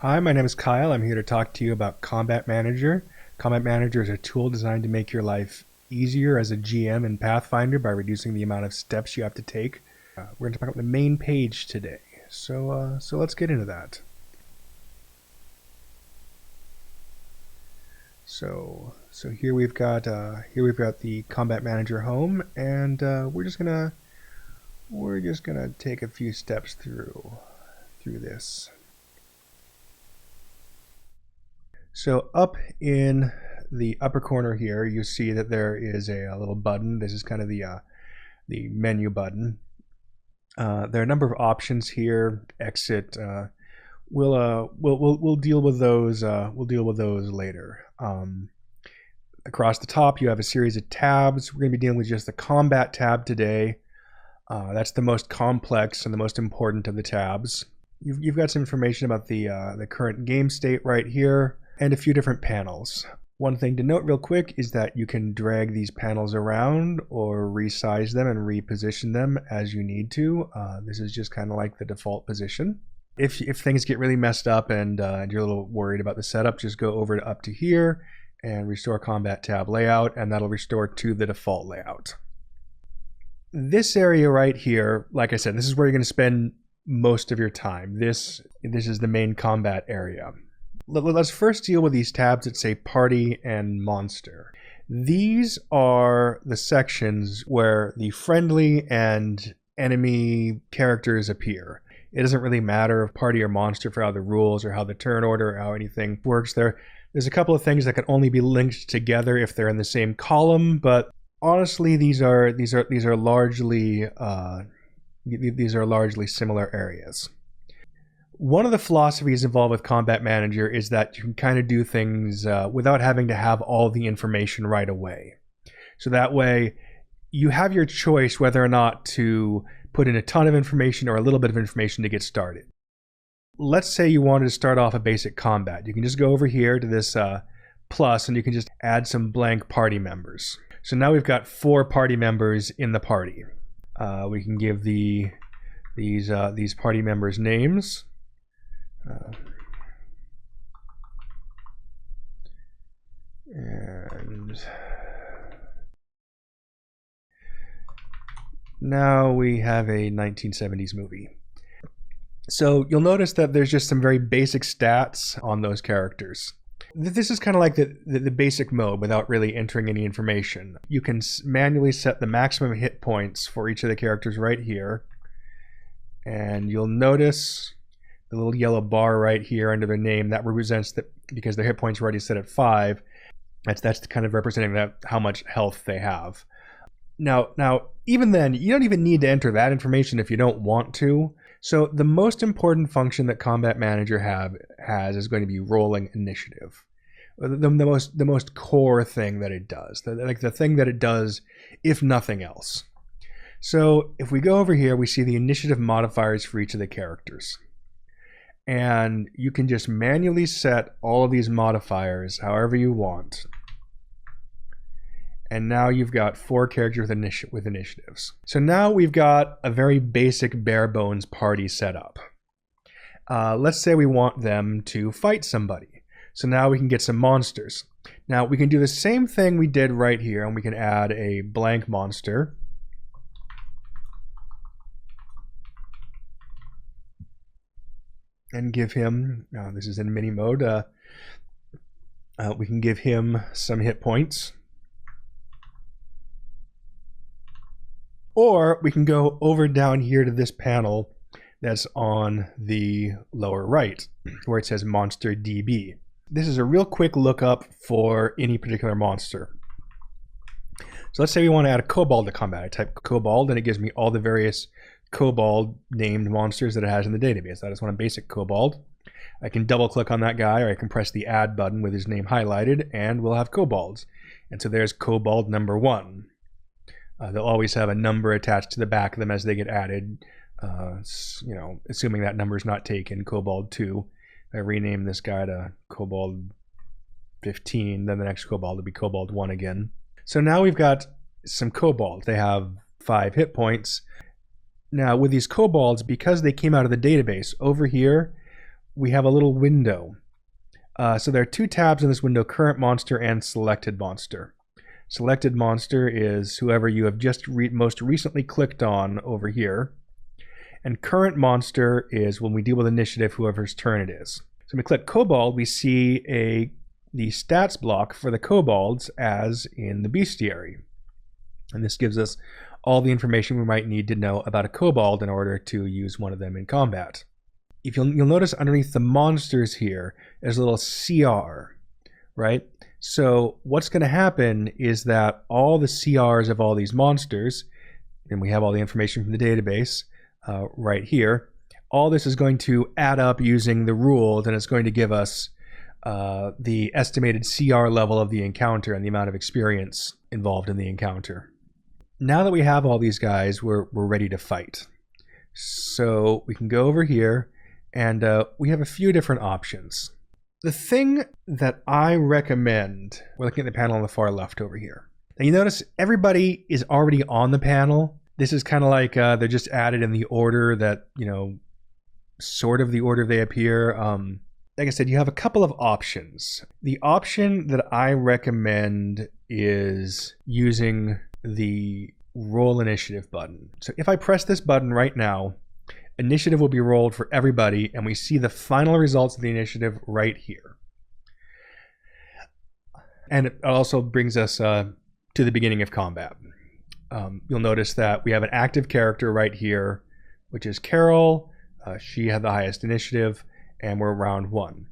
Hi, my name is Kyle. I'm here to talk to you about Combat Manager. Combat Manager is a tool designed to make your life easier as a GM in Pathfinder by reducing the amount of steps you have to take. We're going to talk about the main page today. So let's get into that. So here we've got the Combat Manager home, and we're just gonna take a few steps through this. So up in the upper corner here, you see that there is a little button. This is kind of the menu button. There are a number of options here. Exit. We'll deal with those. We'll deal with those later. Across the top, you have a series of tabs. We're going to be dealing with just the combat tab today. That's the most complex and the most important of the tabs. You've got some information about the current game state right here, and a few different panels. One thing to note real quick is that you can drag these panels around or resize them and reposition them as you need to. This is just kind of like the default position. If things get really messed up and you're a little worried about the setup, just go over to up to here and restore combat tab layout, and that'll restore to the default layout. This area right here, like I said, this is where you're going to spend most of your time. This is the main combat area. Let's first deal with these tabs that say Party and Monster. These are the sections where the friendly and enemy characters appear. It doesn't really matter if Party or Monster for how the rules or how the turn order or how anything works there. There's a couple of things that can only be linked together if they're in the same column, but honestly, these are largely similar areas. One of the philosophies involved with Combat Manager is that you can kind of do things without having to have all the information right away. So that way, you have your choice whether or not to put in a ton of information or a little bit of information to get started. Let's say you wanted to start off a basic combat. You can just go over here to this plus, and you can just add some blank party members. So now we've got 4 party members in the party. We can give these party members names. And now we have a 1970s movie. So you'll notice that there's just some very basic stats on those characters. This is kind of like the basic mode without really entering any information. You can manually set the maximum hit points for each of the characters right here. And you'll notice the little yellow bar right here under their name. That represents that because their hit points are already set at 5. That's kind of representing how much health they have. Now, even then, you don't even need to enter that information if you don't want to. So the most important function that Combat Manager has is going to be rolling initiative. The most core thing that it does, the thing that it does, if nothing else. So if we go over here, we see the initiative modifiers for each of the characters. And you can just manually set all of these modifiers however you want. And now you've got 4 characters with initiatives. So now we've got a very basic bare bones party set up. Let's say we want them to fight somebody. So now we can get some monsters. Now we can do the same thing we did right here, and we can add a blank monster. And give him, this is in mini mode, we can give him some hit points. Or we can go over down here to this panel that's on the lower right, where it says Monster DB. This is a real quick lookup for any particular monster. So let's say we want to add a kobold to combat. I type kobold, and it gives me all the various kobold named monsters that it has in the database. I just want a basic kobold. I can double click on that guy, or I can press the add button with his name highlighted, and we'll have kobolds. And so there's kobold number 1. They'll always have a number attached to the back of them as they get added, assuming that number is not taken. Kobold 2. If I rename this guy to kobold 15, then the next kobold will be kobold 1 again. So now we've got some kobolds. They have 5 hit points. Now with these kobolds, because they came out of the database, over here we have a little window. So there are two tabs in this window: current monster and selected monster. Selected monster is whoever you have just most recently clicked on over here. And current monster is when we deal with initiative, whoever's turn it is. So when we click Kobold, we see the stats block for the kobolds as in the bestiary. And this gives us all the information we might need to know about a kobold in order to use one of them in combat. If you'll notice underneath the monsters here, there's a little CR, right? So what's going to happen is that all the CRs of all these monsters, and we have all the information from the database right here, all this is going to add up using the rules, and it's going to give us the estimated CR level of the encounter and the amount of experience involved in the encounter. Now that we have all these guys, we're ready to fight. So we can go over here, and we have a few different options. The thing that I recommend, we're looking at the panel on the far left over here. Now you notice everybody is already on the panel. This is kind of like they're just added in the order that, sort of the order they appear. Like I said, you have a couple of options. The option that I recommend is using the roll initiative button. So if I press this button right now, initiative will be rolled for everybody, and we see the final results of the initiative right here. And it also brings us to the beginning of combat. You'll notice that we have an active character right here, which is Carol. She had the highest initiative, and we're round 1.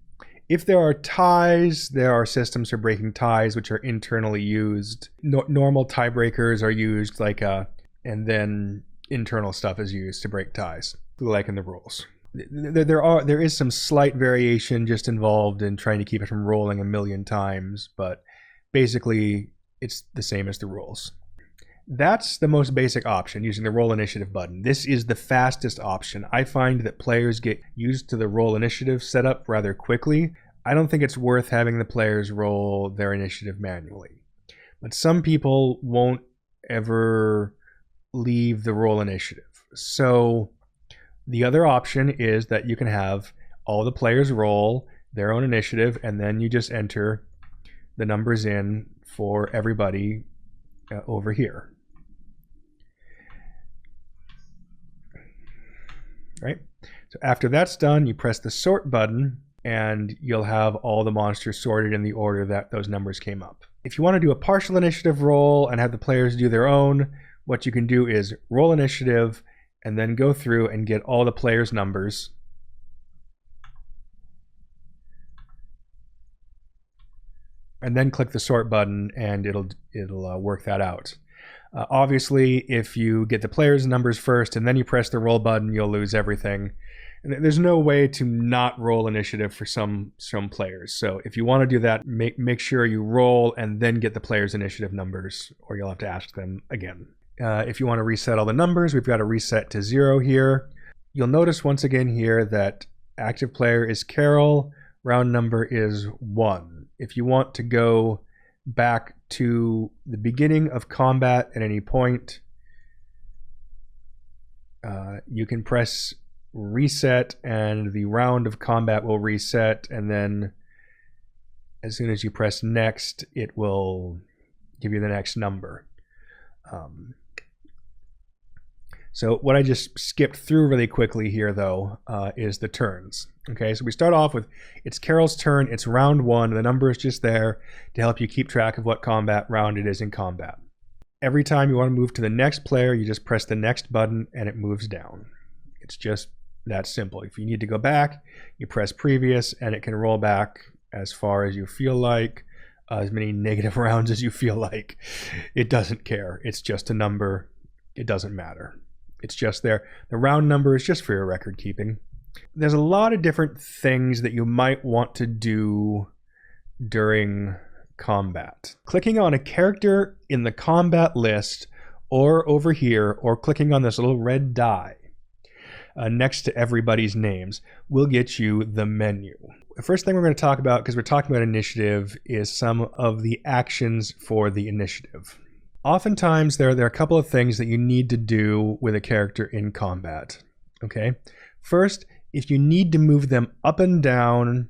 If there are ties, there are systems for breaking ties, which are internally used. Normal tiebreakers are used, and then internal stuff is used to break ties, like in the rules. There is some slight variation just involved in trying to keep it from rolling a million times, but basically it's the same as the rules. That's the most basic option, using the roll initiative button. This is the fastest option. I find that players get used to the roll initiative setup rather quickly. I don't think it's worth having the players roll their initiative manually. But some people won't ever leave the roll initiative. So the other option is that you can have all the players roll their own initiative, and then you just enter the numbers in for everybody over here. Right? So after that's done, you press the sort button, and you'll have all the monsters sorted in the order that those numbers came up. If you want to do a partial initiative roll and have the players do their own, what you can do is roll initiative and then go through and get all the players' numbers. And then click the sort button, and it'll work that out. Obviously, if you get the players' numbers first and then you press the roll button, you'll lose everything. And there's no way to not roll initiative for some players. So if you want to do that, make sure you roll and then get the players' initiative numbers, or you'll have to ask them again. If you want to reset all the numbers, we've got a reset to 0 here. You'll notice once again here that active player is Carol, round number is 1. If you want to go back to the beginning of combat at any point, you can press reset, and the round of combat will reset, and then as soon as you press next, it will give you the next number. So what I just skipped through really quickly here, though, is the turns. Okay, so we start off with, it's Carol's turn, it's round 1, and the number is just there to help you keep track of what combat round it is in combat. Every time you want to move to the next player, you just press the next button and it moves down. It's just that simple. If you need to go back, you press previous and it can roll back as far as you feel like, as many negative rounds as you feel like. It doesn't care. It's just a number. It doesn't matter. It's just there. The round number is just for your record keeping. There's a lot of different things that you might want to do during combat. Clicking on a character in the combat list, or over here, or clicking on this little red die next to everybody's names will get you the menu. The first thing we're going to talk about, because we're talking about initiative, is some of the actions for the initiative. Oftentimes there are a couple of things that you need to do with a character in combat. Okay, first if you need to move them up and down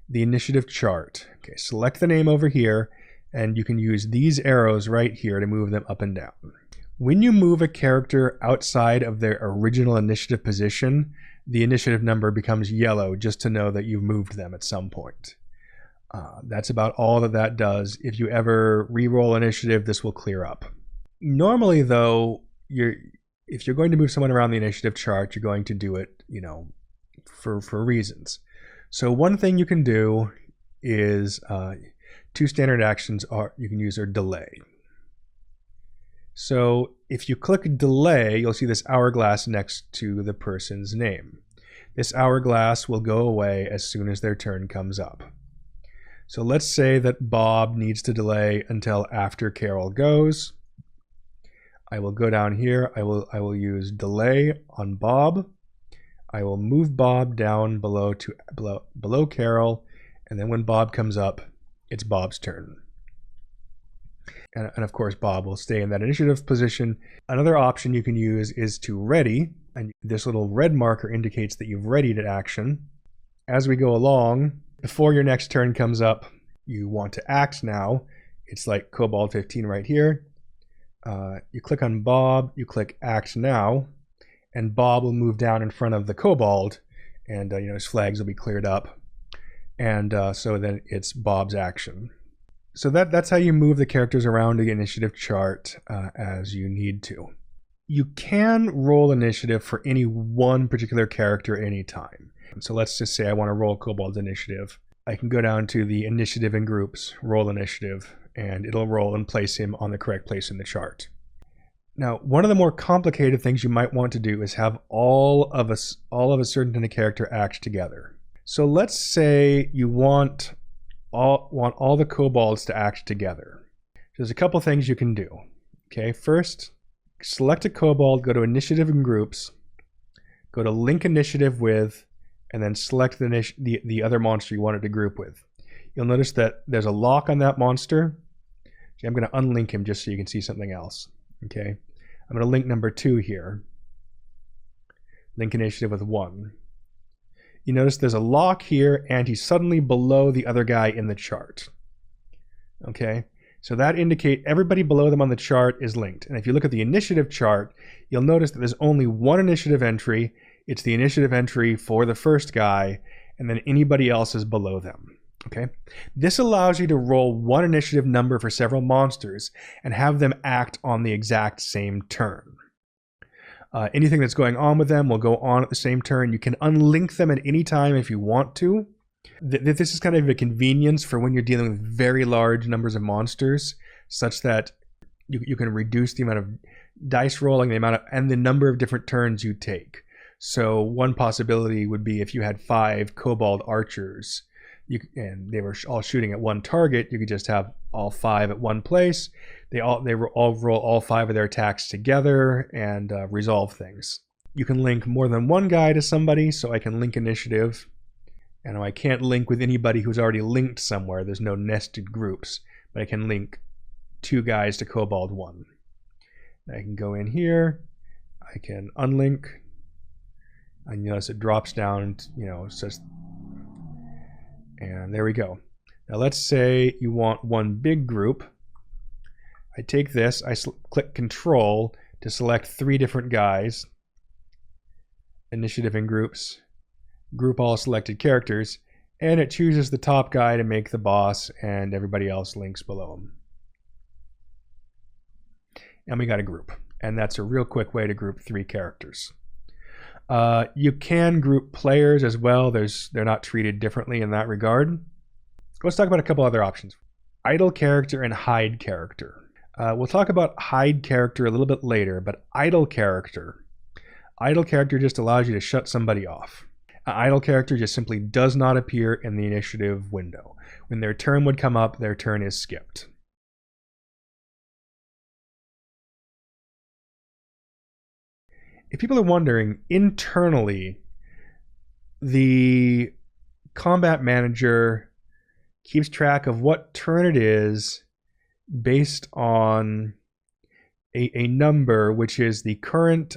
the initiative chart, okay, select the name over here, and you can use these arrows right here to move them up and down. When you move a character outside of their original initiative position, the initiative number becomes yellow just to know that you've moved them at some point. That's about all that does. If you ever re-roll initiative, this will clear up. Normally, though, if you're going to move someone around the initiative chart, you're going to do it, for reasons. So one thing you can do is two standard actions you can use are delay. So if you click delay, you'll see this hourglass next to the person's name. This hourglass will go away as soon as their turn comes up. So let's say that Bob needs to delay until after Carol goes. I will go down here. I will use delay on Bob. I will move Bob down below Carol, and then when Bob comes up, it's Bob's turn. And of course, Bob will stay in that initiative position. Another option you can use is to ready, and this little red marker indicates that you've readied an action. As we go along, before your next turn comes up, you want to act now. It's like Kobold 15 right here. You click on Bob, you click Act Now, and Bob will move down in front of the Kobold, and his flags will be cleared up. And so then it's Bob's action. So that's how you move the characters around the initiative chart as you need to. You can roll initiative for any one particular character anytime. So let's just say I want to roll Kobold's initiative. I can go down to the initiative in groups, roll initiative, and it'll roll and place him on the correct place in the chart. Now, one of the more complicated things you might want to do is have all of a certain character act together. So let's say you want all the kobolds to act together. There's a couple things you can do. Okay, first, select a kobold, go to initiative in groups, go to link initiative with, and then select the other monster you wanted to group with. You'll notice that there's a lock on that monster. Okay, I'm going to unlink him just so you can see something else. Okay, I'm going to link number 2 here. Link initiative with 1. You notice there's a lock here, and he's suddenly below the other guy in the chart. Okay, so that indicates everybody below them on the chart is linked. And if you look at the initiative chart, you'll notice that there's only one initiative entry. It's the initiative entry for the first guy, and then anybody else is below them. Okay, this allows you to roll one initiative number for several monsters and have them act on the exact same turn. Anything that's going on with them will go on at the same turn. You can unlink them at any time if you want to. This is kind of a convenience for when you're dealing with very large numbers of monsters, such that you can reduce the amount of dice rolling, and the number of different turns you take. So one possibility would be if you had 5 kobold archers, and they were all shooting at one target, you could just have all 5 at one place. They all roll all 5 of their attacks together and resolve things. You can link more than one guy to somebody, so I can link initiative. And I can't link with anybody who's already linked somewhere. There's no nested groups, but I can link 2 guys to Kobold 1. I can go in here, I can unlink, and you notice it drops down, and there we go. Now let's say you want one big group. I take this, I click Control to select 3 different guys. Initiative in groups, group all selected characters, and it chooses the top guy to make the boss, and everybody else links below him. And we got a group, and that's a real quick way to group 3 characters. You can group players as well. They're not treated differently in that regard. Let's talk about a couple other options. Idle character and hide character. We'll talk about hide character a little bit later, but idle character just allows you to shut somebody off. Idle character just simply does not appear in the initiative window. When their turn would come up, their turn is skipped. If people are wondering, internally, the combat manager keeps track of what turn it is based on a number, which is the current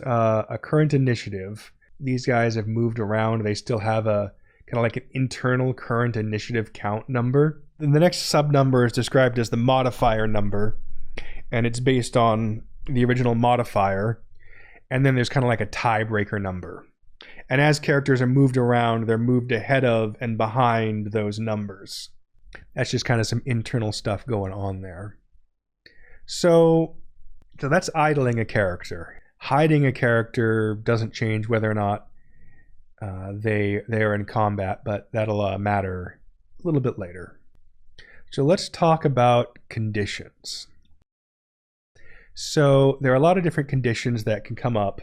initiative. these guys have moved around. They still have a kind of like an internal current initiative count number. And the next sub number is described as the modifier number, and it's based on the original modifier. And then there's kind of like a tiebreaker number. And as characters are moved around, they're moved ahead of and behind those numbers. That's just kind of some internal stuff going on there. So that's idling a character. Hiding a character doesn't change whether or not they are in combat, but that'll matter a little bit later. So let's talk about conditions. So there are a lot of different conditions that can come up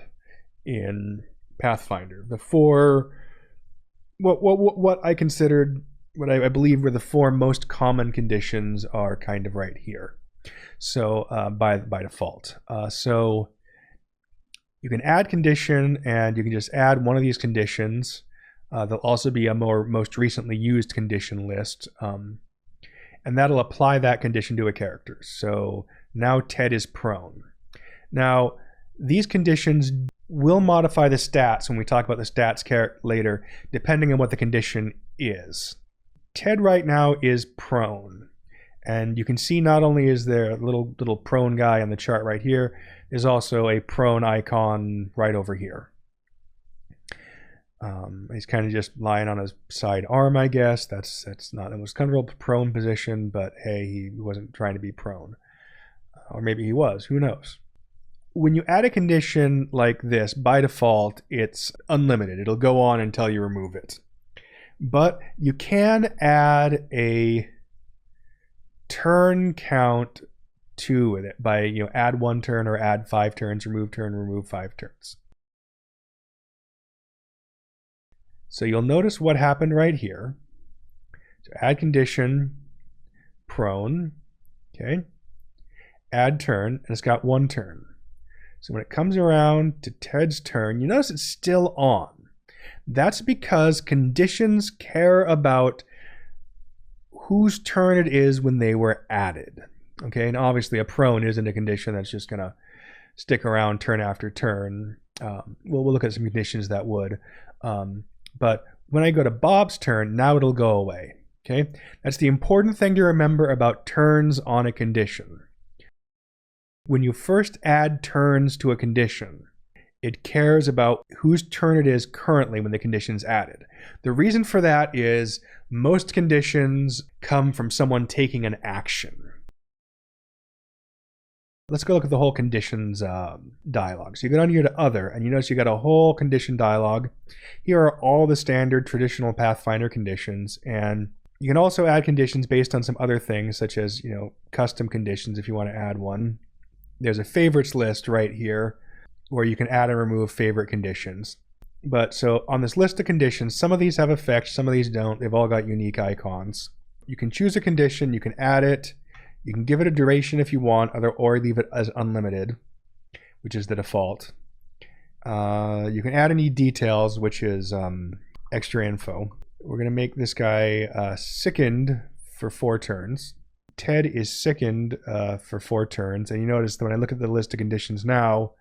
in Pathfinder. The four, what I considered, what I believe were the four most common conditions are kind of right here. So by default. So you can add condition, and you can just add one of these conditions. There'll also be a most recently used condition list, and that'll apply that condition to a character. So now Ted is prone. Now these conditions will modify the stats when we talk about the stats later, depending on what the condition is. Ted right now is prone, and you can see not only is there a little prone guy on the chart right here, there's also a prone icon right over here. He's kind of just lying on his side arm, I guess. That's not the most comfortable prone position, but hey, he wasn't trying to be prone. Or maybe he was, who knows? When you add a condition like this, by default, it's unlimited. It'll go on until you remove it. But you can add a turn count to it by, add 1 turn or add 5 turns, remove 5 turns. So you'll notice what happened right here. So add condition, prone, okay? Add turn, and it's got 1 turn. So when it comes around to Ted's turn, you notice it's still on. That's because conditions care about whose turn it is when they were added. Okay, and obviously a prone isn't a condition that's just going to stick around turn after turn. We'll look at some conditions that would. But when I go to Bob's turn, now it'll go away. Okay, that's the important thing to remember about turns on a condition. When you first add turns to a condition, it cares about whose turn it is currently when the condition's added. The reason for that is most conditions come from someone taking an action. Let's go look at the whole conditions dialog. So you go down here to other, and you notice you got a whole condition dialog. Here are all the standard traditional Pathfinder conditions, and you can also add conditions based on some other things, such as custom conditions if you want to add one. There's a favorites list right here where you can add and remove favorite conditions. But so on this list of conditions, some of these have effects, some of these don't. They've all got unique icons. You can choose a condition, you can add it, you can give it a duration if you want, or leave it as unlimited, which is the default. You can add any details, which is extra info. We're going to make this guy sickened for 4 turns. Ted is sickened for 4 turns, and you notice that when I look at the list of conditions now,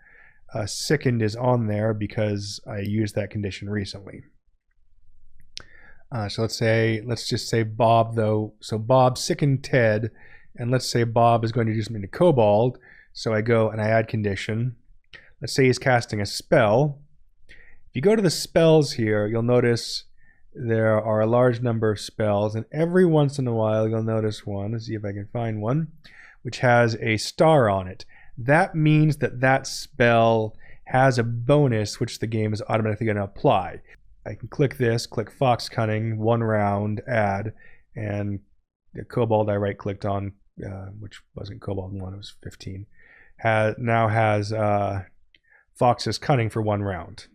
sickened is on there because I used that condition recently. So let's just say Bob though. So Bob sickened Ted, and let's say Bob is going to do something to Kobold. So I go and I add condition. Let's say he's casting a spell. If you go to the spells here, you'll notice there are a large number of spells, and every once in a while you'll notice one. Let's see if I can find one, which has a star on it. That means that that spell has a bonus which the game is automatically going to apply. I can click this, click Fox Cunning, 1 round, add, and the Kobold I right-clicked on, which wasn't Kobold 1, it was 15, now has Fox's Cunning for 1 round.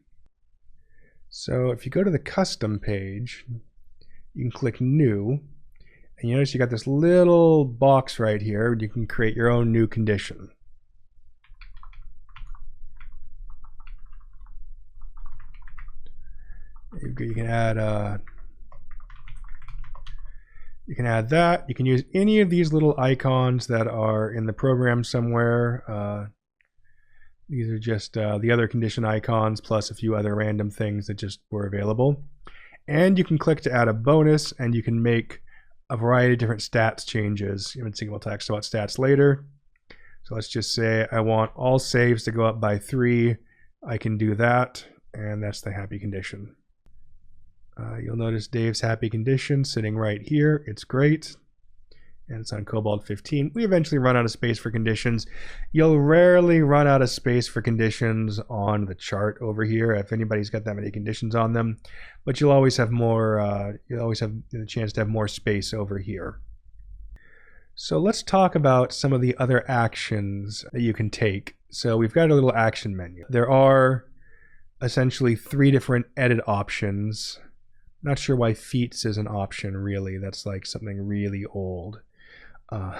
So if you go to the custom page, you can click New, and you notice you got this little box right here, and you can create your own new condition. You can add that. You can use any of these little icons that are in the program somewhere. These are just the other condition icons plus a few other random things that just were available. And you can click to add a bonus, and you can make a variety of different stats changes. Even we'll talk about stats later. So let's just say I want all saves to go up by 3. I can do that, and that's the happy condition. You'll notice Dave's happy condition sitting right here. It's great. And it's on Cobalt 15. We eventually run out of space for conditions. You'll rarely run out of space for conditions on the chart over here if anybody's got that many conditions on them, but you'll always have more, you'll always have the chance to have more space over here. So let's talk about some of the other actions that you can take. So we've got a little action menu. There are essentially 3 different edit options. Not sure why feats is an option, really. That's like something really old. I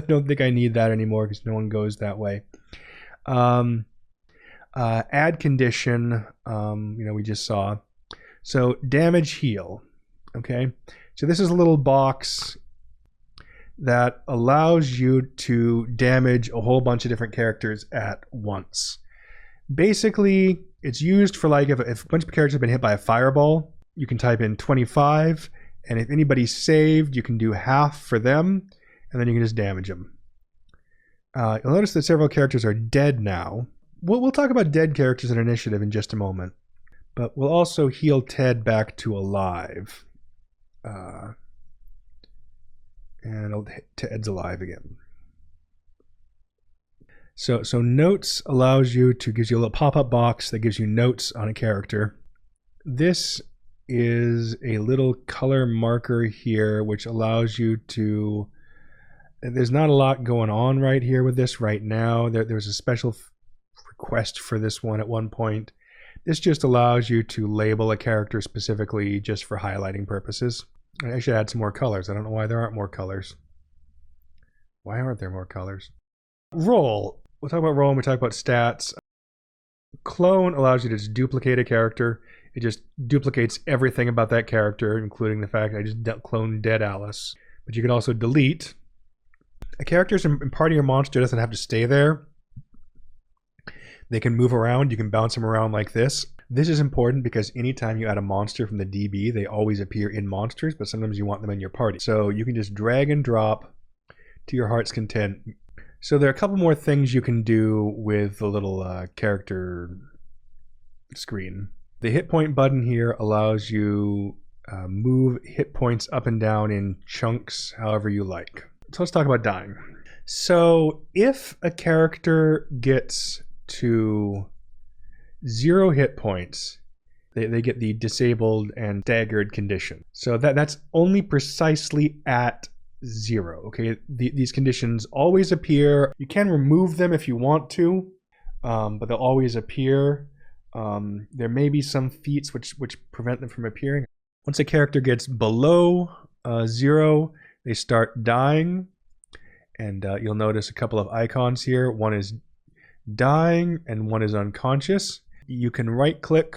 don't think I need that anymore because no one goes that way. Add condition, we just saw. So damage heal, okay? So this is a little box that allows you to damage a whole bunch of different characters at once. Basically, it's used for like if a bunch of characters have been hit by a fireball, you can type in 25, and if anybody's saved, you can do half for them, and then you can just damage them. You'll notice that several characters are dead now. We'll talk about dead characters in initiative in just a moment, but we'll also heal Ted back to alive. And Ted's alive again. So notes allows you to, gives you a little pop-up box that gives you notes on a character. This is a little color marker here which allows you to, there's not a lot going on right here with this right now. There's a special request for this one at one point. This just allows you to label a character specifically just for highlighting purposes. I should add some more colors. I don't know why there aren't more colors. Why aren't there more colors? Roll. We'll talk about roll when we talk about stats. Clone allows you to just duplicate a character. It just duplicates everything about that character, including the fact I just cloned Dead Alice. But you can also delete. A character's in part of your monster doesn't have to stay there. They can move around. You can bounce them around like this. This is important because anytime you add a monster from the DB, they always appear in monsters, but sometimes you want them in your party. So you can just drag and drop to your heart's content. So there are a couple more things you can do with the little character screen. The hit point button here allows you move hit points up and down in chunks however you like. So let's talk about dying. So if a character gets to 0 hit points, they get the disabled and staggered condition. So that's only precisely at 0. Okay, these conditions always appear. You can remove them if you want to, but they'll always appear. There may be some feats which prevent them from appearing. Once a character gets below 0, they start dying, and you'll notice a couple of icons here. One is dying and one is unconscious. You can right click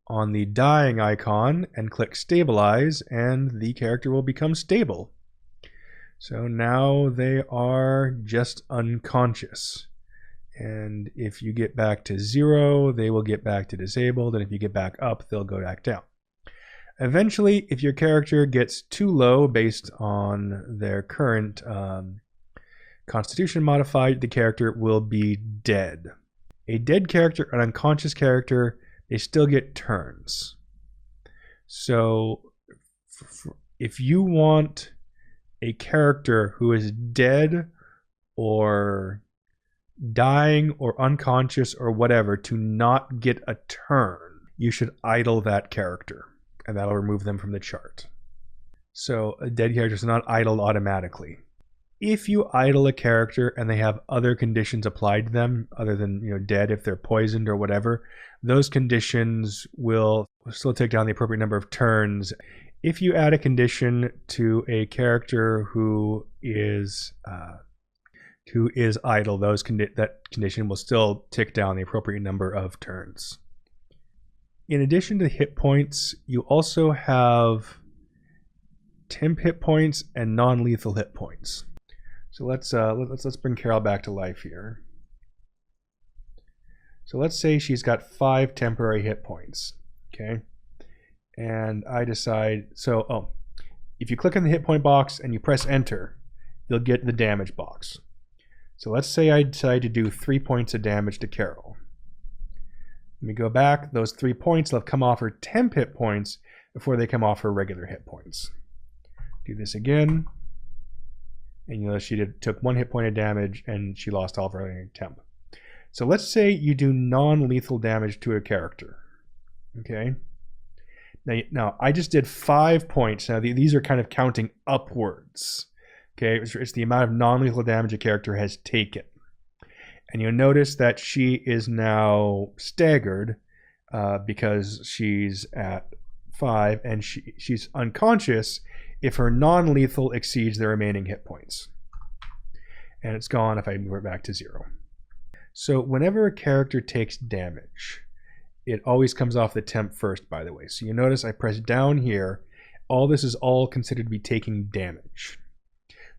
on the dying icon and click stabilize, and the character will become stable. So now they are just unconscious. And if you get back to 0, they will get back to disabled, and if you get back up, they'll go back down. Eventually, if your character gets too low based on their current constitution modified, the character will be dead. A dead character, an unconscious character, they still get turns. So if you want a character who is dead or dying or unconscious or whatever to not get a turn, you should idle that character, and that'll remove them from the chart. So a dead character is not idled automatically. If you idle a character and they have other conditions applied to them other than dead, if they're poisoned or whatever, those conditions will still take down the appropriate number of turns. If you add a condition to a character who is idle, that condition will still tick down the appropriate number of turns. In addition to hit points, you also have temp hit points and non-lethal hit points. So let's bring Carol back to life here. So let's say she's got 5 temporary hit points. Okay. And I decide, if you click on the hit point box and you press enter, you'll get the damage box. So let's say I decide to do 3 points of damage to Carol. Let me go back. Those 3 points will have come off her temp hit points before they come off her regular hit points. Do this again. And you know she took 1 hit point of damage and she lost all of her temp. So let's say you do non-lethal damage to a character. Okay. Now I just did 5 points. Now these are kind of counting upwards. Okay, it's the amount of non-lethal damage a character has taken. And you'll notice that she is now staggered because she's at 5 and she's unconscious if her non-lethal exceeds the remaining hit points. And it's gone if I move it back to 0. So whenever a character takes damage, it always comes off the temp first, by the way. So you notice I press down here. All this is all considered to be taking damage.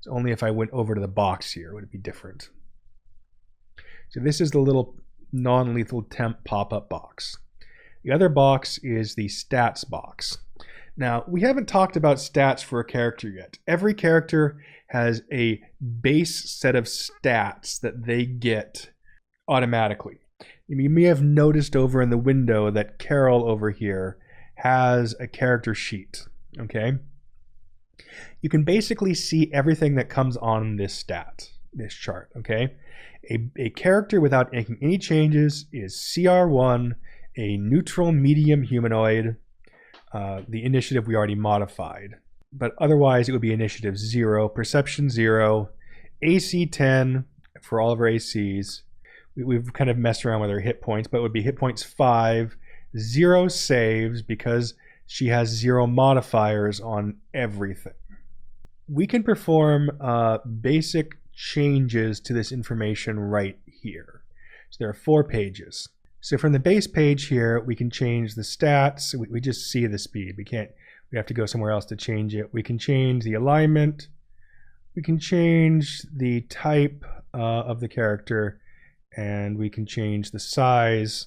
So only if I went over to the box here would it be different. So this is the little non-lethal temp pop-up box. The other box is the stats box. Now, we haven't talked about stats for a character yet. Every character has a base set of stats that they get automatically. You may have noticed over in the window that Carol over here has a character sheet, okay? You can basically see everything that comes on this chart, okay? A character without making any changes is CR1, a neutral medium humanoid. The initiative we already modified. But otherwise it would be initiative 0, perception 0, AC 10 for all of our ACs. We've kind of messed around with her hit points, but it would be hit points 5, 0 saves because she has 0 modifiers on everything. We can perform basic changes to this information right here. So there are 4 pages. So from the base page here, we can change the stats. We just see the speed. We have to go somewhere else to change it. We can change the alignment. We can change the type of the character, and we can change the size.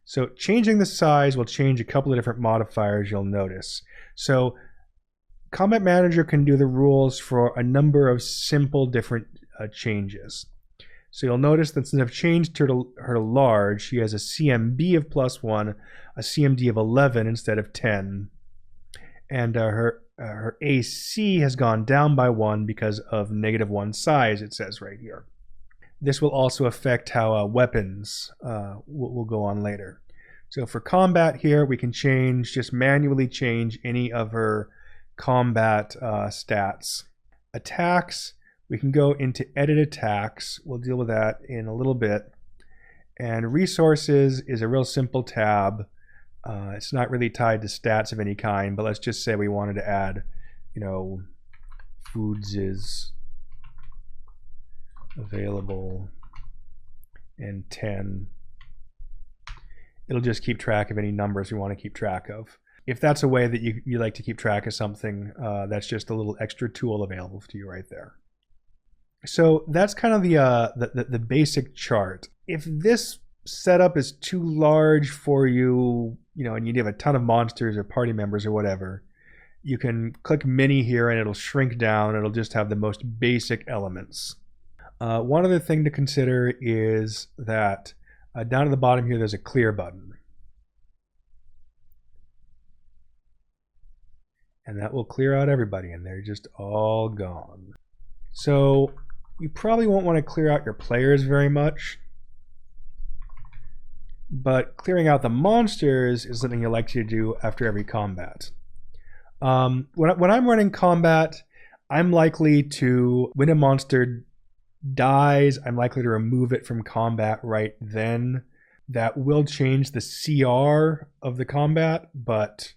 So changing the size will change a couple of different modifiers you'll notice. So Combat Manager can do the rules for a number of simple different changes. So you'll notice that since I've changed her to large, she has a CMB of +1, a CMD of 11 instead of 10. And her AC has gone down by 1 because of -1 size, it says right here. This will also affect how weapons will go on later. So for combat here, we can just manually change any of her combat stats. Attacks, we can go into edit attacks. We'll deal with that in a little bit. And resources is a real simple tab. It's not really tied to stats of any kind, but let's just say we wanted to add, foods is available and 10. It'll just keep track of any numbers we want to keep track of. If that's a way that you like to keep track of something, that's just a little extra tool available to you right there. So that's kind of the basic chart. If this setup is too large for you, and you have a ton of monsters or party members or whatever, you can click mini here and it'll shrink down. It'll just have the most basic elements. One other thing to consider is that down at the bottom here, there's a clear button. And that will clear out everybody, and they're just all gone. So you probably won't want to clear out your players very much, but clearing out the monsters is something you like to do after every combat. When I'm running combat, I'm likely to, when a monster dies, I'm likely to remove it from combat right then. That will change the CR of the combat, but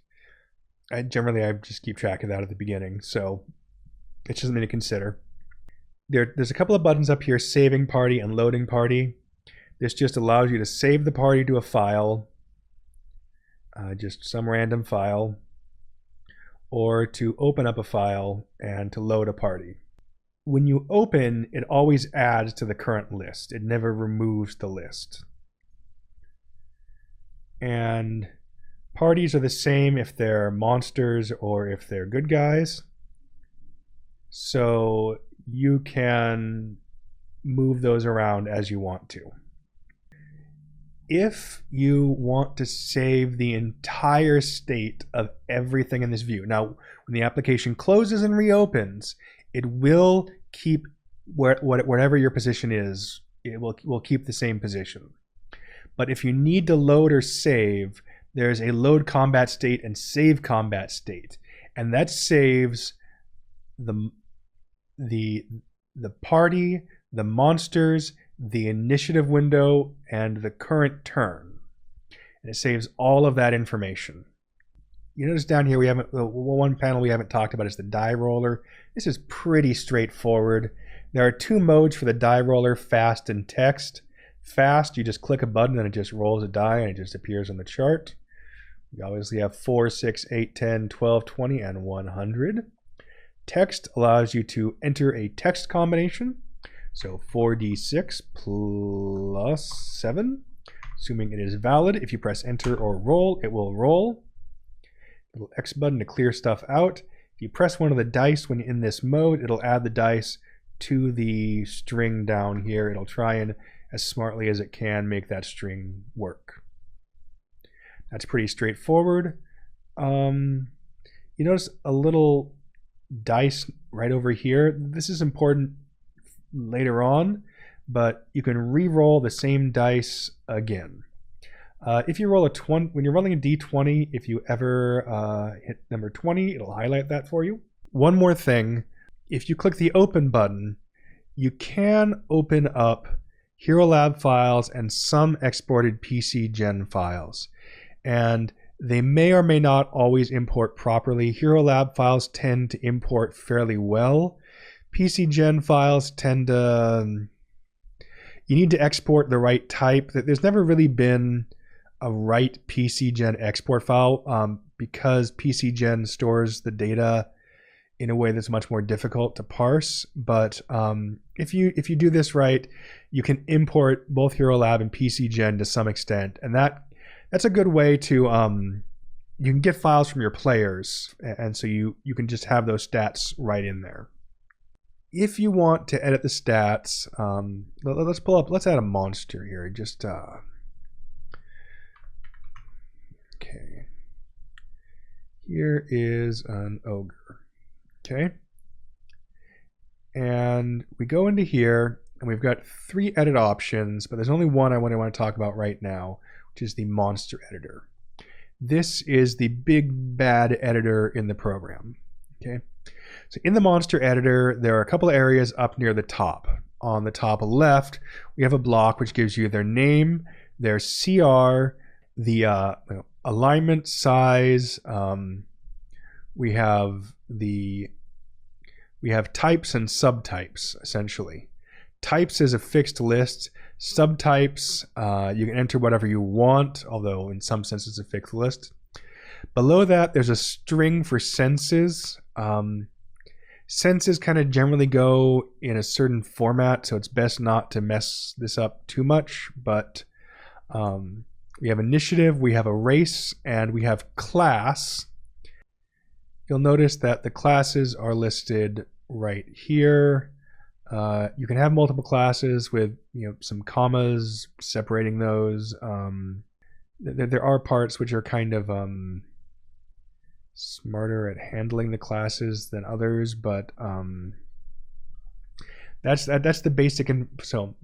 I just keep track of that at the beginning, so it's just something to consider. There's a couple of buttons up here, saving party and loading party. This just allows you to save the party to a file, just some random file, or to open up a file and to load a party. When you open, it always adds to the current list. It never removes the list. And parties are the same if they're monsters or if they're good guys. So you can move those around as you want to. If you want to save the entire state of everything in this view, now when the application closes and reopens, it will keep whatever your position is, it will keep the same position. But if you need to load or save, there's a load combat state and save combat state, and that saves the party, the monsters, the initiative window, and the current turn. And it saves all of that information. You notice down here we haven't, one panel we haven't talked about is the die roller. This is pretty straightforward. There are two modes for the die roller, fast and text. Fast, you just click a button and it just rolls a die and it just appears on the chart. We obviously have 4, 6, 8, 10, 12, 20, and 100. Text allows you to enter a text combination. So 4d6 plus 7, assuming it is valid. If you press enter or roll, it will roll. Little X button to clear stuff out. If you press one of the dice when in this mode, it'll add the dice to the string down here. It'll try and, as smartly as it can, make that string work. That's pretty straightforward. You notice a little dice right over here. This is important later on, but you can re-roll the same dice again. If you roll a 20, when you're rolling a d20, if you ever hit number 20, it'll highlight that for you. One more thing, if you click the open button, you can open up Hero Lab files and some exported PCGen files. And they may or may not always import properly. Hero Lab files tend to import fairly well. PCGen files tend to, you need to export the right type. There's never really been a right PCGen export file because PCGen stores the data in a way that's much more difficult to parse. But if you do this right, you can import both Hero Lab and PCGen to some extent, and that's a good way to you can get files from your players, and so you can just have those stats right in there. If you want to edit the stats, let's add a monster here. Just okay. Here is an ogre. Okay. And we go into here and we've got 3 edit options, but there's only one I want to talk about right now, which is the monster editor. This is the big bad editor in the program. Okay. So in the monster editor, there are a couple of areas up near the top. On the top left, we have a block which gives you their name, their CR, the alignment size. We have types and subtypes, essentially. Types is a fixed list. Subtypes, you can enter whatever you want, although in some sense it's a fixed list. Below that, there's a string for senses. Senses kind of generally go in a certain format, so it's best not to mess this up too much. But we have initiative, we have a race, and we have class. You'll notice that the classes are listed right here. You can have multiple classes with some commas separating those. There are parts which are kind of smarter at handling the classes than others, but that's the basic. So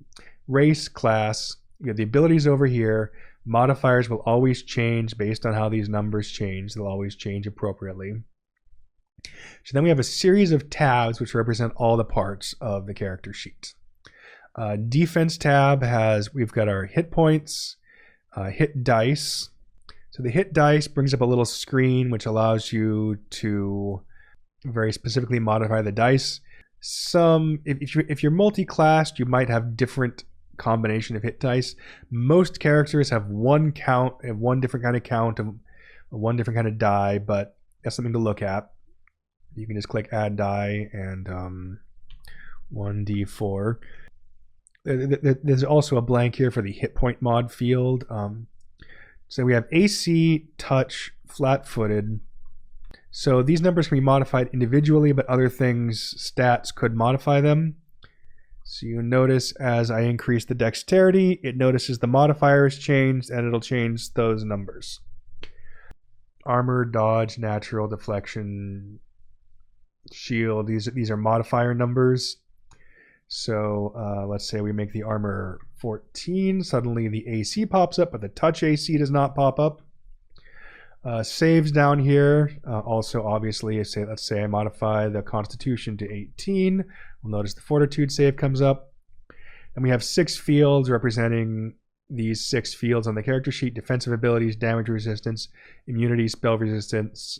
race, class, the abilities over here. Modifiers will always change based on how these numbers change. They'll always change appropriately. So then we have a series of tabs which represent all the parts of the character sheet. Defense tab we've got our hit points, hit dice. So the hit dice brings up a little screen which allows you to very specifically modify the dice. If you're multi-classed, you might have different combination of hit dice. Most characters have one different kind of count, of one different kind of die, but that's something to look at. You can just click add die and 1d4. There's also a blank here for the hit point mod field. So we have AC, touch, flat-footed. So these numbers can be modified individually, but other things, stats, could modify them. So you notice as I increase the dexterity, it notices the modifiers changed, and it'll change those numbers. Armor, dodge, natural, deflection, shield. These are modifier numbers. So let's say we make the armor 14. Suddenly the AC pops up, but the touch AC does not pop up. Saves down here. Also, obviously, let's say I modify the Constitution to 18. We'll notice the Fortitude save comes up. And we have 6 fields representing these 6 fields on the character sheet: defensive abilities, damage resistance, immunity, spell resistance,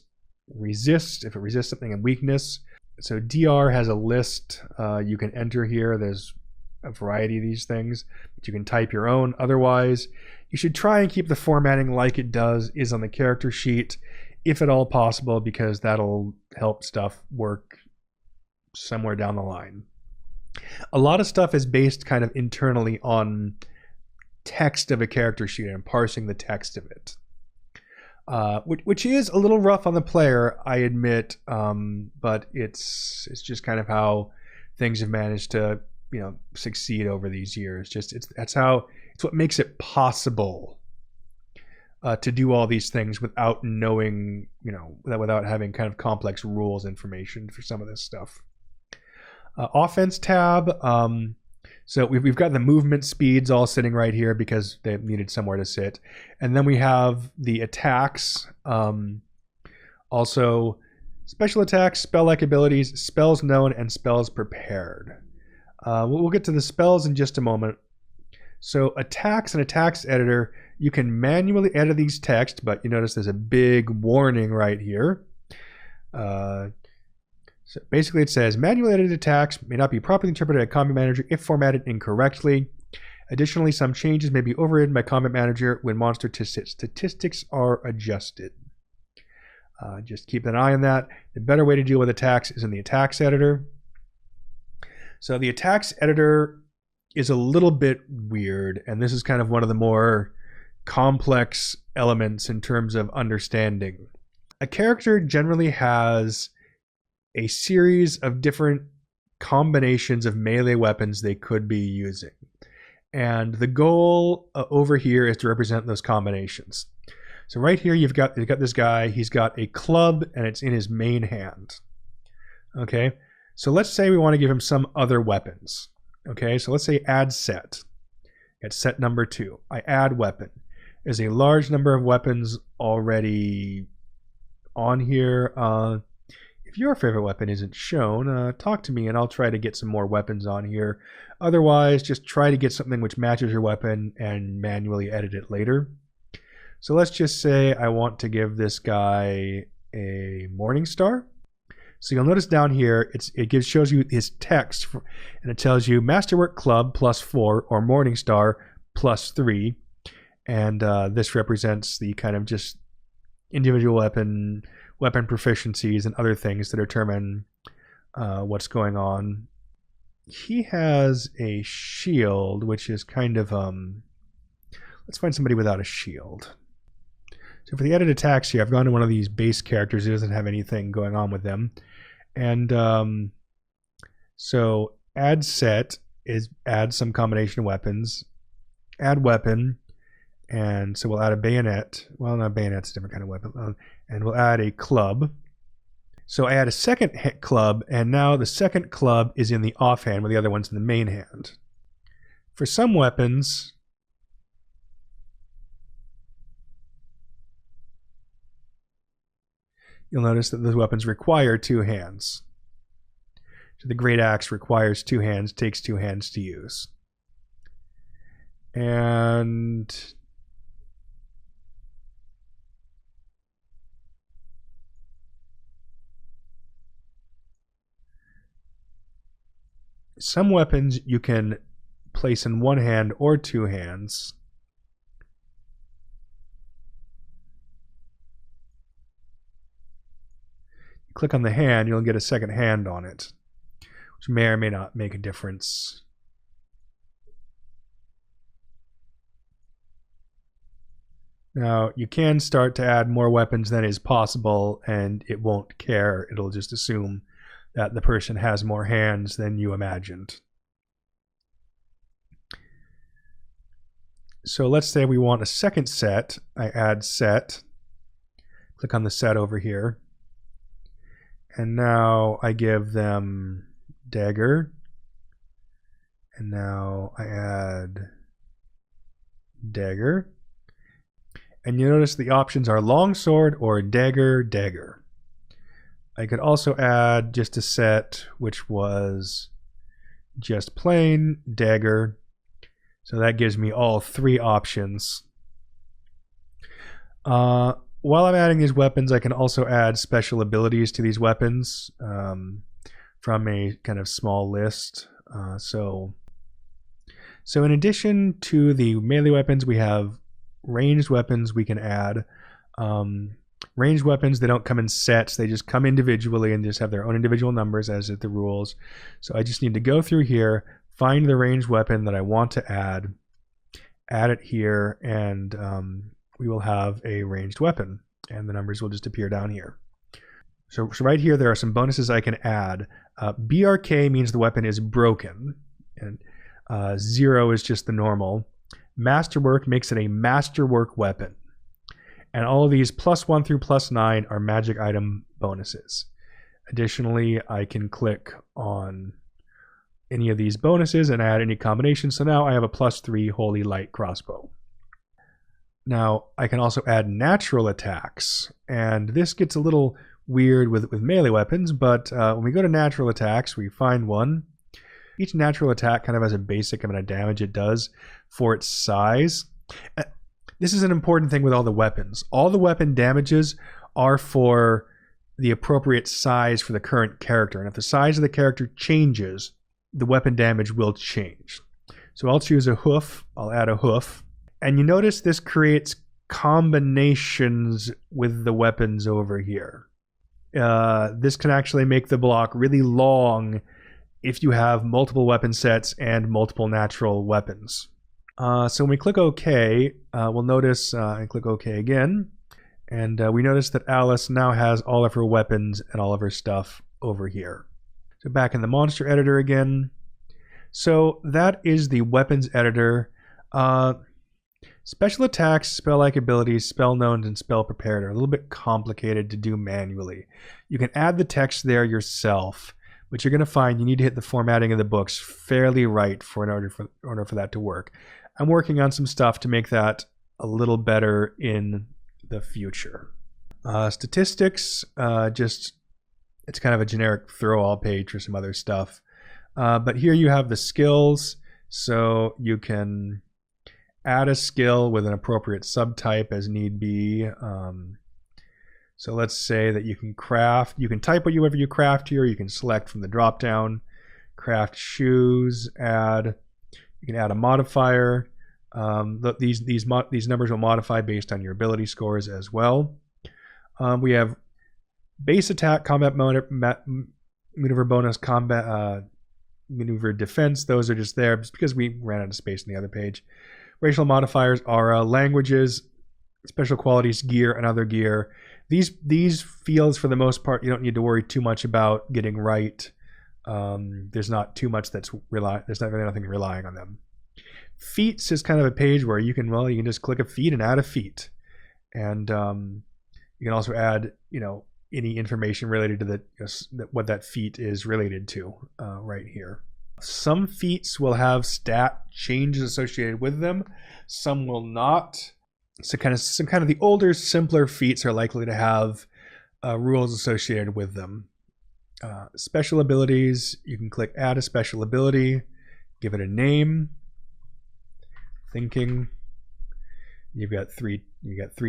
resist, if it resists something, and weakness. So DR has a list you can enter here. There's a variety of these things, but you can type your own. Otherwise, you should try and keep the formatting like it is on the character sheet, if at all possible, because that'll help stuff work somewhere down the line. A lot of stuff is based kind of internally on text of a character sheet and parsing the text of it, which is a little rough on the player, I admit, but it's just kind of how things have managed to succeed over these years. It's what makes it possible to do all these things without knowing, without having kind of complex rules information for some of this stuff. Offense tab. So we've got the movement speeds all sitting right here because they needed somewhere to sit. And then we have the attacks. Also, special attacks, spell-like abilities, spells known, and spells prepared. We'll get to the spells in just a moment. So attacks and attacks editor, you can manually edit these text, but you notice there's a big warning right here. So basically it says, manually edited attacks may not be properly interpreted by Combat Manager if formatted incorrectly. Additionally, some changes may be overridden by Combat Manager when monster statistics are adjusted. Just keep an eye on that. The better way to deal with attacks is in the attacks editor. So the attacks editor is a little bit weird, and this is kind of one of the more complex elements in terms of understanding. A character generally has a series of different combinations of melee weapons they could be using. And the goal over here is to represent those combinations. So right here you've got this guy, he's got a club and it's in his main hand. Okay, so let's say we want to give him some other weapons. Okay, so let's say add set. It's set number 2. I add weapon. There's a large number of weapons already on here. If your favorite weapon isn't shown, talk to me and I'll try to get some more weapons on here. Otherwise, just try to get something which matches your weapon and manually edit it later. So let's just say I want to give this guy a Morning Star. So you'll notice down here, it shows you his text, and it tells you Masterwork Club +4 or Morning Star +3. And this represents the kind of just individual weapon proficiencies and other things that determine what's going on. He has a shield, which is kind of let's find somebody without a shield. So for the edit attacks here, I've gone to one of these base characters who doesn't have anything going on with them. And so add set is add some combination of weapons, add weapon, and so we'll add a bayonet. Well, not bayonet's a different kind of weapon. And we'll add a club. So I add a second club, and now the second club is in the offhand, where the other one's in the main hand. For some weapons, you'll notice that those weapons require 2 hands. So the Great Axe requires 2 hands, takes 2 hands to use. And some weapons you can place in 1 hand or 2 hands. You click on the hand, you'll get a second hand on it, which may or may not make a difference. Now, you can start to add more weapons than is possible, and it won't care. It'll just assume that the person has more hands than you imagined. So let's say we want a second set. I add set, click on the set over here, and now I give them dagger, and now I add dagger. And you notice the options are longsword or dagger, dagger. I could also add just a set which was just plain dagger. So that gives me all three options. While I'm adding these weapons, I can also add special abilities to these weapons from a kind of small list. So in addition to the melee weapons, we have ranged weapons we can add. Ranged weapons, they don't come in sets, they just come individually and just have their own individual numbers as is the rules. So I just need to go through here, find the ranged weapon that I want to add it here, and we will have a ranged weapon, and the numbers will just appear down here. So right here there are some bonuses I can add. BRK means the weapon is broken, and 0 is just the normal. Masterwork makes it a masterwork weapon. And all of these +1 through +9 are magic item bonuses. Additionally, I can click on any of these bonuses and add any combination. So now I have a +3 Holy Light crossbow. Now I can also add natural attacks, and this gets a little weird with melee weapons, but when we go to natural attacks, we find one. Each natural attack kind of has a basic amount of damage it does for its size. This is an important thing with all the weapons. All the weapon damages are for the appropriate size for the current character. And if the size of the character changes, the weapon damage will change. So I'll choose a hoof. I'll add a hoof. And you notice this creates combinations with the weapons over here. This can actually make the block really long if you have multiple weapon sets and multiple natural weapons. So when we click OK, we'll notice, and click OK again, and we notice that Alice now has all of her weapons and all of her stuff over here. So back in the monster editor again. So that is the weapons editor. Special attacks, spell-like abilities, spell knowns, and spell prepared are a little bit complicated to do manually. You can add the text there yourself, but you're going to find you need to hit the formatting of the books fairly right in order for that to work. I'm working on some stuff to make that a little better in the future. Statistics, it's kind of a generic throw-all page for some other stuff. But here you have the skills, so you can add a skill with an appropriate subtype as need be. So let's say that you can craft, you can type whatever you craft here, you can select from the drop down, craft shoes, add, you can add a modifier. These numbers will modify based on your ability scores as well. We have base attack, combat maneuver bonus, combat maneuver defense. Those are just there just because we ran out of space on the other page. Racial modifiers are languages, special qualities, gear, and other gear. These fields, for the most part, you don't need to worry too much about getting right. There's not too much there's not really nothing relying on them. Feats is kind of a page where you can just click a feat and add a feat, and you can also add any information related to what that feat is related to right here. Some feats will have stat changes associated with them, some will not. So some kind of the older, simpler feats are likely to have rules associated with them. Special abilities, you can click add a special ability, give it a name. Thinking. You've got three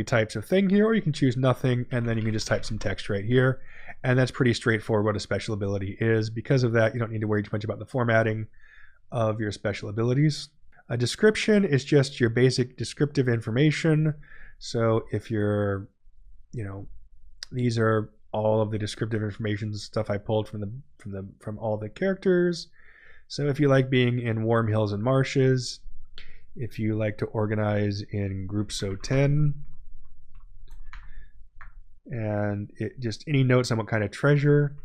types of thing here, or you can choose nothing, and then you can just type some text right here. And that's pretty straightforward what a special ability is. Because of that, you don't need to worry too much about the formatting of your special abilities. A description is just your basic descriptive information. So if you're, these are all of the descriptive information stuff I pulled from all the characters. So if you like being in warm hills and marshes, if you like to organize in groups of 10, And it just any notes on what kind of treasure.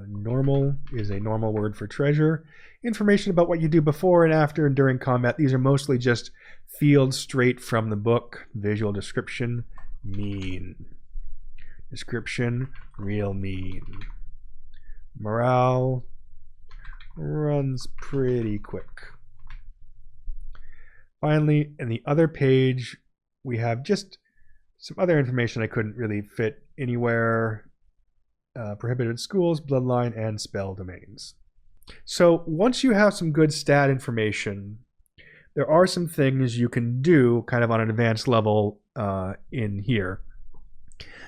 Normal is a normal word for treasure. Information about what you do before and after and during combat. These are mostly just fields straight from the book. Visual description, mean. Description, real mean. Morale runs pretty quick. Finally, in the other page, we have just some other information I couldn't really fit anywhere. Prohibited schools, bloodline, and spell domains. So once you have some good stat information, there are some things you can do kind of on an advanced level in here.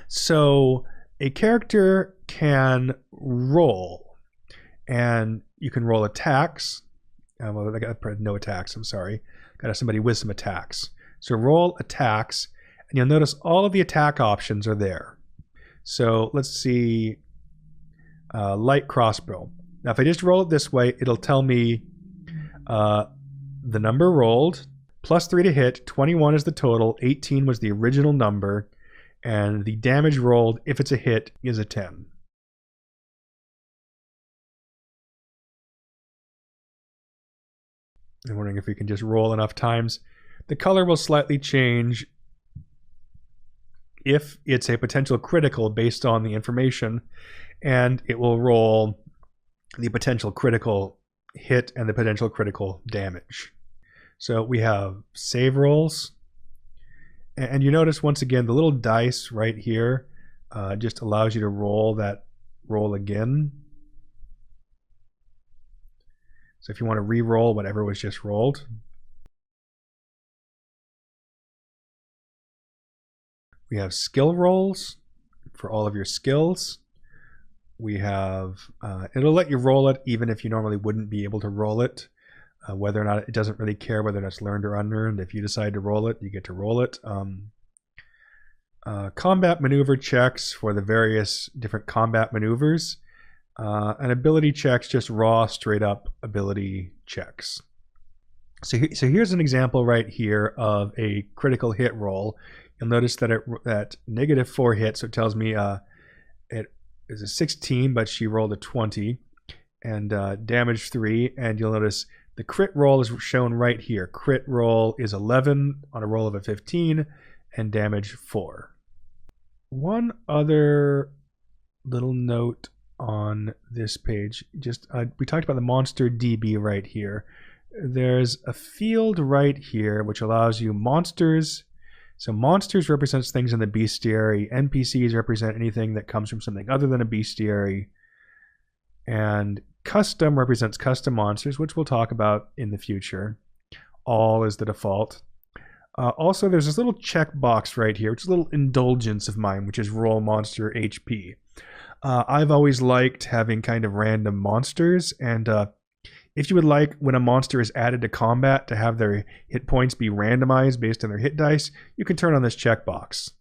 So a character can roll, and you can roll attacks. Well, I got no attacks, I'm sorry. Got somebody with some attacks. So roll attacks, and you'll notice all of the attack options are there. So let's see, light crossbow. Now if I just roll it this way, it'll tell me the number rolled, +3 to hit, 21 is the total, 18 was the original number, and the damage rolled, if it's a hit, is a 10. I'm wondering if we can just roll enough times. The color will slightly change if it's a potential critical based on the information, and it will roll the potential critical hit and the potential critical damage. So we have save rolls, and you notice once again the little dice right here just allows you to roll that roll again. So if you want to re-roll whatever was just rolled. We have skill rolls for all of your skills. We have, it'll let you roll it even if you normally wouldn't be able to roll it. Whether or not, it doesn't really care whether that's learned or unlearned. If you decide to roll it, you get to roll it. Combat maneuver checks for the various different combat maneuvers. And ability checks, just raw, straight up ability checks. So here's an example right here of a critical hit roll. You'll notice that that -4 hit, so it tells me it is a 16, but she rolled a 20, and damage 3. And you'll notice the crit roll is shown right here. Crit roll is 11 on a roll of a 15, and damage 4. One other little note on this page, just we talked about the monster DB right here. There's a field right here which allows you monsters. So monsters represents things in the bestiary. NPCs represent anything that comes from something other than a bestiary. And custom represents custom monsters, which we'll talk about in the future. All is the default. Also, there's this little checkbox right here, which is a little indulgence of mine, which is roll monster HP. I've always liked having kind of random monsters, and if you would like, when a monster is added to combat, to have their hit points be randomized based on their hit dice, you can turn on this checkbox.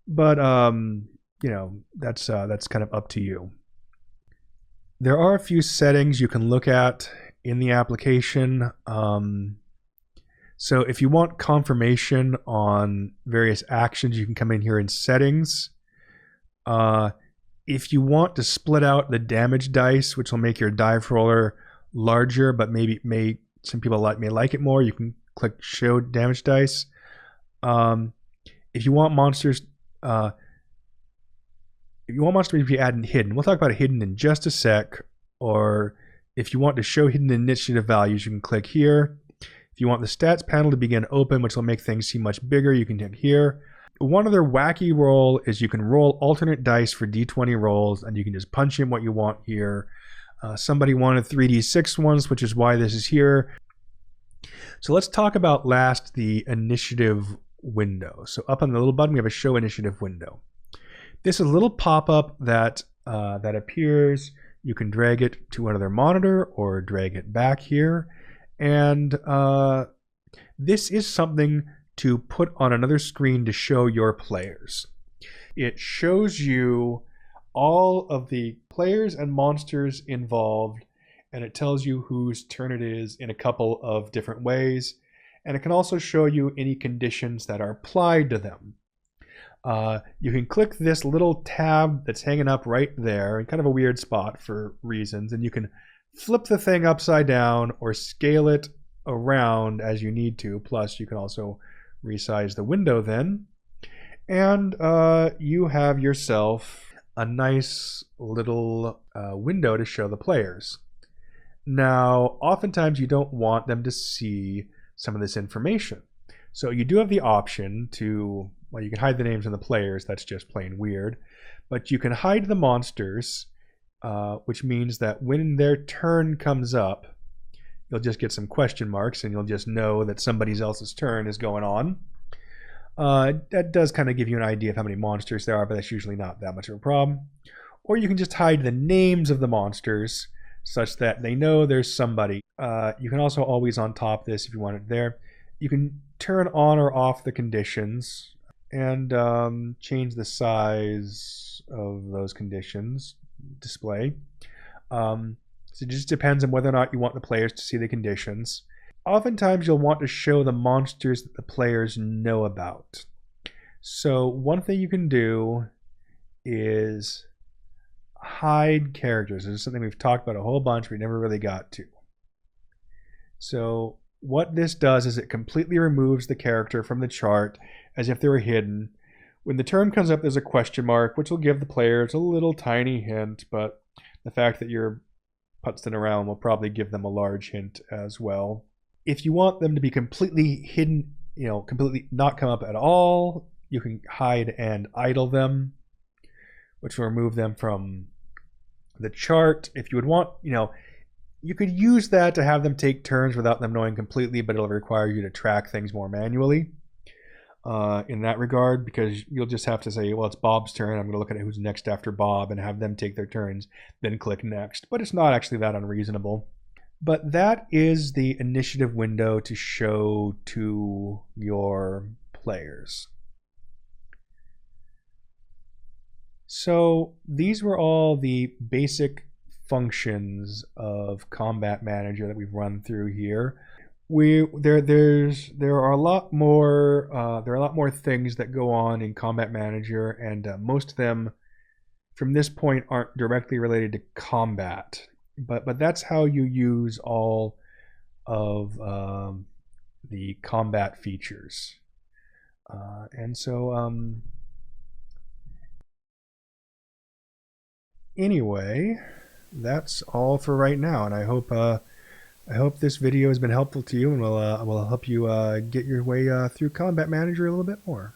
But you know, that's kind of up to you. There are a few settings you can look at in the application. So if you want confirmation on various actions, you can come in here in settings. If you want to split out the damage dice, which will make your dice roller larger, but some people may like it more, you can click show damage dice. If you want monsters, to be added hidden, we'll talk about hidden in just a sec. Or if you want to show hidden initiative values, you can click here. If you want the stats panel to begin open, which will make things seem much bigger, you can click here. One other wacky roll is you can roll alternate dice for D20 rolls, and you can just punch in what you want here. Somebody wanted 3d6 ones, which is why this is here. So let's talk about last the initiative window. So up on the little button, we have a show initiative window. This is a little pop-up that appears. You can drag it to another monitor or drag it back here. And this is something to put on another screen to show your players. It shows you all of the players and monsters involved, and it tells you whose turn it is in a couple of different ways. And it can also show you any conditions that are applied to them. You can click this little tab that's hanging up right there in kind of a weird spot for reasons, and you can flip the thing upside down or scale it around as you need to. Plus, you can also resize the window then. And you have yourself a nice little window to show the players. Now, oftentimes you don't want them to see some of this information. So you do have the option to, well, you can hide the names of the players, that's just plain weird. But you can hide the monsters, which means that when their turn comes up, you'll just get some question marks and you'll just know that somebody else's turn is going on. That does kind of give you an idea of how many monsters there are, but that's usually not that much of a problem. Or you can just hide the names of the monsters such that they know there's somebody. You can also always on top this if you want it there. You can turn on or off the conditions and change the size of those conditions display. So it just depends on whether or not you want the players to see the conditions. Oftentimes you'll want to show the monsters that the players know about. So one thing you can do is hide characters. This is something we've talked about a whole bunch we never really got to. So what this does is it completely removes the character from the chart as if they were hidden. When the turn comes up, there's a question mark, which will give the players a little tiny hint, but the fact that you're putzing around will probably give them a large hint as well. If you want them to be completely hidden, completely not come up at all, you can hide and idle them, which will remove them from the chart. If you would want, you could use that to have them take turns without them knowing completely, but it'll require you to track things more manually in that regard, because you'll just have to say, well, it's Bob's turn. I'm going to look at who's next after Bob and have them take their turns, then click next. But it's not actually that unreasonable. But that is the initiative window to show to your players. So these were all the basic functions of Combat Manager that we've run through here. There are a lot more things that go on in Combat Manager, and most of them from this point aren't directly related to combat. But that's how you use all of the combat features. And so anyway, that's all for right now, and I hope this video has been helpful to you and will help you get your way through Combat Manager a little bit more.